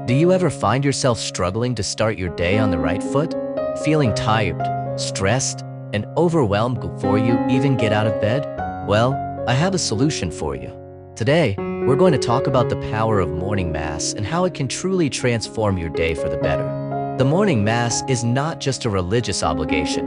Do you ever find yourself struggling to start your day on the right foot? Feeling tired, stressed, and overwhelmed before you even get out of bed? Well, I have a solution for you. Today, we're going to talk about the power of morning mass and how it can truly transform your day for the better. The morning mass is not just a religious obligation.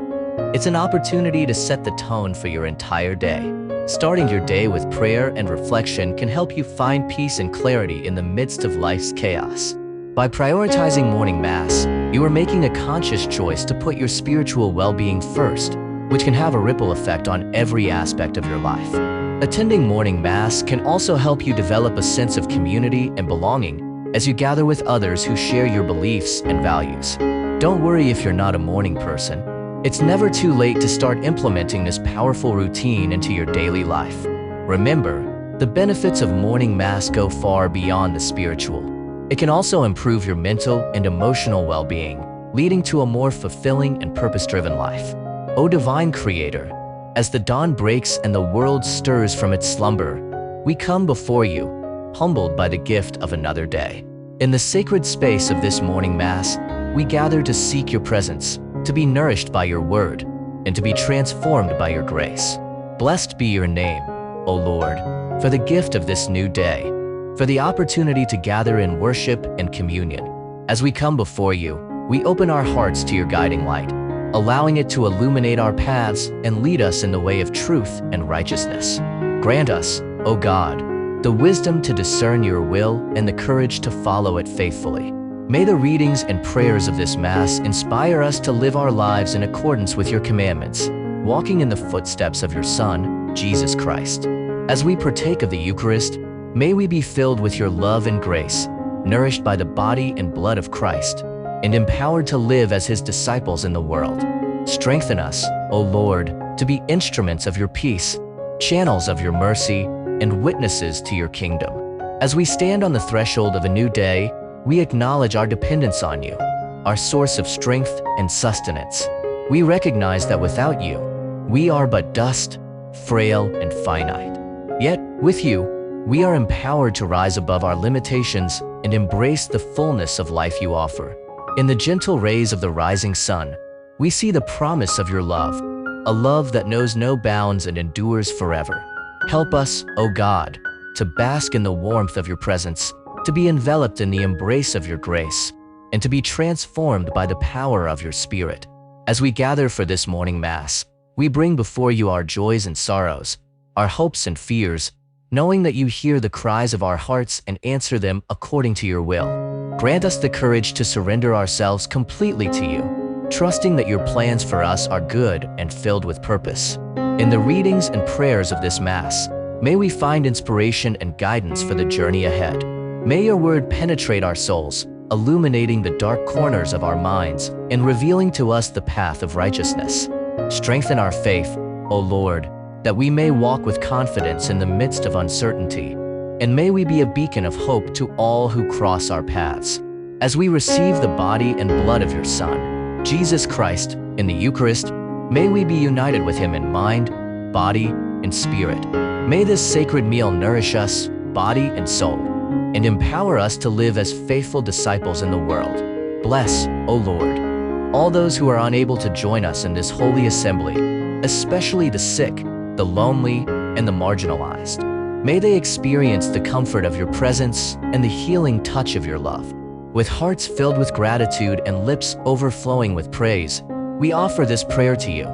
It's an opportunity to set the tone for your entire day. Starting your day with prayer and reflection can help you find peace and clarity in the midst of life's chaos. By prioritizing morning mass, you are making a conscious choice to put your spiritual well-being first, which can have a ripple effect on every aspect of your life. Attending morning mass can also help you develop a sense of community and belonging as you gather with others who share your beliefs and values. Don't worry if you're not a morning person. It's never too late to start implementing this powerful routine into your daily life. Remember, the benefits of morning mass go far beyond the spiritual. It can also improve your mental and emotional well-being, leading to a more fulfilling and purpose-driven life. O Divine Creator, as the dawn breaks and the world stirs from its slumber, we come before you, humbled by the gift of another day. In the sacred space of this morning mass, we gather to seek your presence, to be nourished by your word, and to be transformed by your grace. Blessed be your name, O Lord, for the gift of this new day, for the opportunity to gather in worship and communion. As we come before you, we open our hearts to your guiding light, allowing it to illuminate our paths and lead us in the way of truth and righteousness. Grant us, O God, the wisdom to discern your will and the courage to follow it faithfully. May the readings and prayers of this Mass inspire us to live our lives in accordance with your commandments, walking in the footsteps of your Son, Jesus Christ. As we partake of the Eucharist, may we be filled with your love and grace, nourished by the body and blood of Christ, and empowered to live as his disciples in the world. Strengthen us, O Lord, to be instruments of your peace, channels of your mercy, and witnesses to your kingdom. As we stand on the threshold of a new day, we acknowledge our dependence on you, our source of strength and sustenance. We recognize that without you, we are but dust, frail and finite. Yet, with you, we are empowered to rise above our limitations and embrace the fullness of life you offer. In the gentle rays of the rising sun, we see the promise of your love, a love that knows no bounds and endures forever. Help us, O God, to bask in the warmth of your presence, to be enveloped in the embrace of your grace, and to be transformed by the power of your Spirit. As we gather for this morning Mass, we bring before you our joys and sorrows, our hopes and fears, knowing that you hear the cries of our hearts and answer them according to your will. Grant us the courage to surrender ourselves completely to you, trusting that your plans for us are good and filled with purpose. In the readings and prayers of this Mass, may we find inspiration and guidance for the journey ahead. May your word penetrate our souls, illuminating the dark corners of our minds and revealing to us the path of righteousness. Strengthen our faith, O Lord, that we may walk with confidence in the midst of uncertainty, and may we be a beacon of hope to all who cross our paths. As we receive the body and blood of your Son, Jesus Christ, in the Eucharist, may we be united with him in mind, body, and spirit. May this sacred meal nourish us, body and soul, and empower us to live as faithful disciples in the world. Bless, O Lord, all those who are unable to join us in this holy assembly, especially the sick, the lonely, and the marginalized. May they experience the comfort of your presence and the healing touch of your love. With hearts filled with gratitude and lips overflowing with praise, we offer this prayer to you,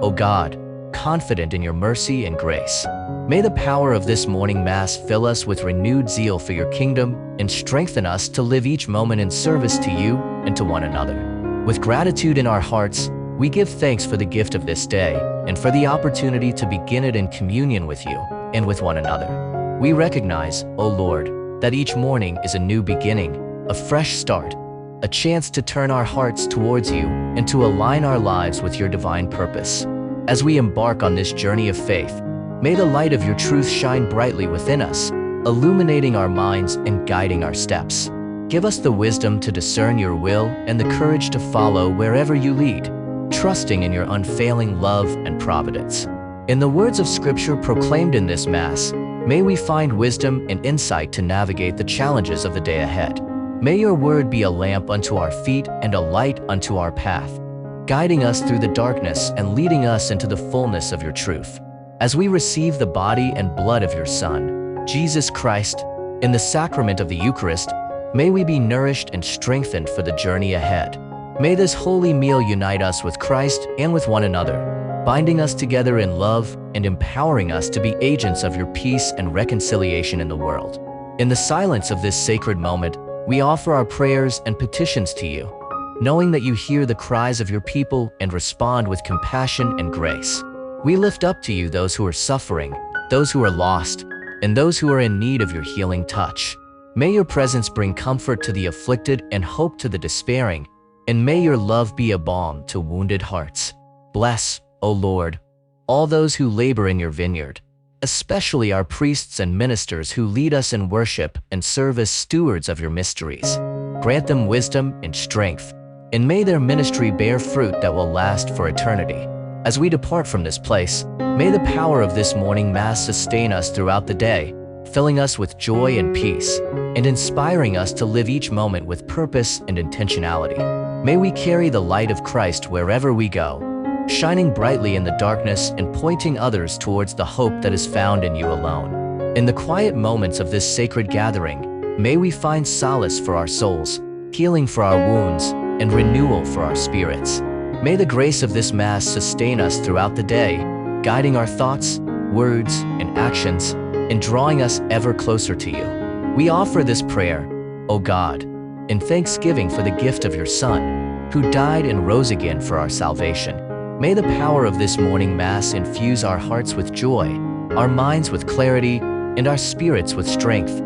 O God, confident in your mercy and grace. May the power of this morning Mass fill us with renewed zeal for your kingdom and strengthen us to live each moment in service to you and to one another. With gratitude in our hearts, we give thanks for the gift of this day and for the opportunity to begin it in communion with you and with one another. We recognize, O Lord, that each morning is a new beginning, a fresh start, a chance to turn our hearts towards you and to align our lives with your divine purpose. As we embark on this journey of faith, may the light of your truth shine brightly within us, illuminating our minds and guiding our steps. Give us the wisdom to discern your will and the courage to follow wherever you lead, trusting in your unfailing love and providence. In the words of Scripture proclaimed in this Mass, may we find wisdom and insight to navigate the challenges of the day ahead. May your word be a lamp unto our feet and a light unto our path, guiding us through the darkness and leading us into the fullness of your truth. As we receive the body and blood of your Son, Jesus Christ, in the sacrament of the Eucharist, may we be nourished and strengthened for the journey ahead. May this holy meal unite us with Christ and with one another, binding us together in love and empowering us to be agents of your peace and reconciliation in the world. In the silence of this sacred moment, we offer our prayers and petitions to you, knowing that you hear the cries of your people and respond with compassion and grace. We lift up to you those who are suffering, those who are lost, and those who are in need of your healing touch. May your presence bring comfort to the afflicted and hope to the despairing, and may your love be a balm to wounded hearts. Bless, O Lord, all those who labor in your vineyard, especially our priests and ministers who lead us in worship and serve as stewards of your mysteries. Grant them wisdom and strength, and may their ministry bear fruit that will last for eternity. As we depart from this place, may the power of this morning Mass sustain us throughout the day, filling us with joy and peace, and inspiring us to live each moment with purpose and intentionality. May we carry the light of Christ wherever we go, shining brightly in the darkness and pointing others towards the hope that is found in you alone. In the quiet moments of this sacred gathering, may we find solace for our souls, healing for our wounds, and renewal for our spirits. May the grace of this Mass sustain us throughout the day, guiding our thoughts, words, and actions, and drawing us ever closer to you. We offer this prayer, O God, in thanksgiving for the gift of your Son, who died and rose again for our salvation. May the power of this morning Mass infuse our hearts with joy, our minds with clarity, and our spirits with strength,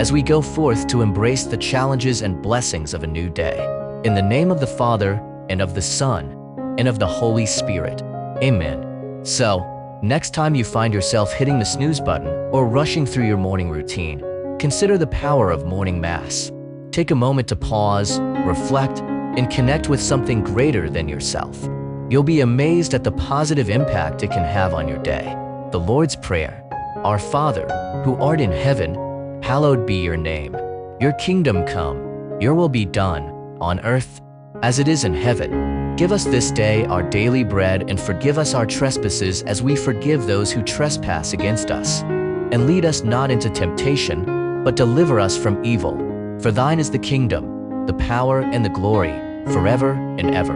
as we go forth to embrace the challenges and blessings of a new day. In the name of the Father, and of the Son, and of the Holy Spirit. Amen. So, next time you find yourself hitting the snooze button or rushing through your morning routine, consider the power of morning Mass. Take a moment to pause, reflect, and connect with something greater than yourself. You'll be amazed at the positive impact it can have on your day. The Lord's Prayer. Our Father, who art in heaven, hallowed be your name. Your kingdom come, your will be done, on earth as it is in heaven. Give us this day our daily bread, and forgive us our trespasses as we forgive those who trespass against us. And lead us not into temptation, but deliver us from evil. For thine is the kingdom, the power, and the glory, forever and ever.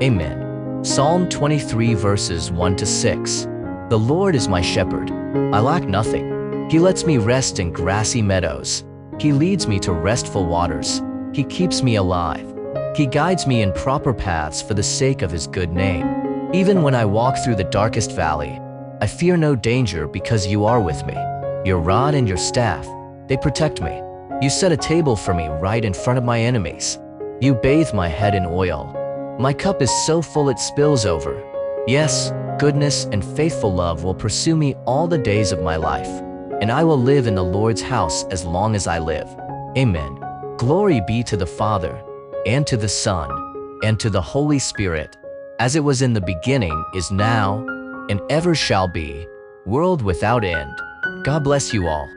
Amen. Psalm 23 verses 1 to 6. The Lord is my shepherd. I lack nothing. He lets me rest in grassy meadows. He leads me to restful waters. He keeps me alive. He guides me in proper paths for the sake of his good name. Even when I walk through the darkest valley, I fear no danger because you are with me. Your rod and your staff, they protect me. You set a table for me right in front of my enemies. You bathe my head in oil. My cup is so full it spills over. Yes, goodness and faithful love will pursue me all the days of my life, and I will live in the Lord's house as long as I live. Amen. Glory be to the Father, and to the Son, and to the Holy Spirit, as it was in the beginning, is now, and ever shall be, world without end. God bless you all.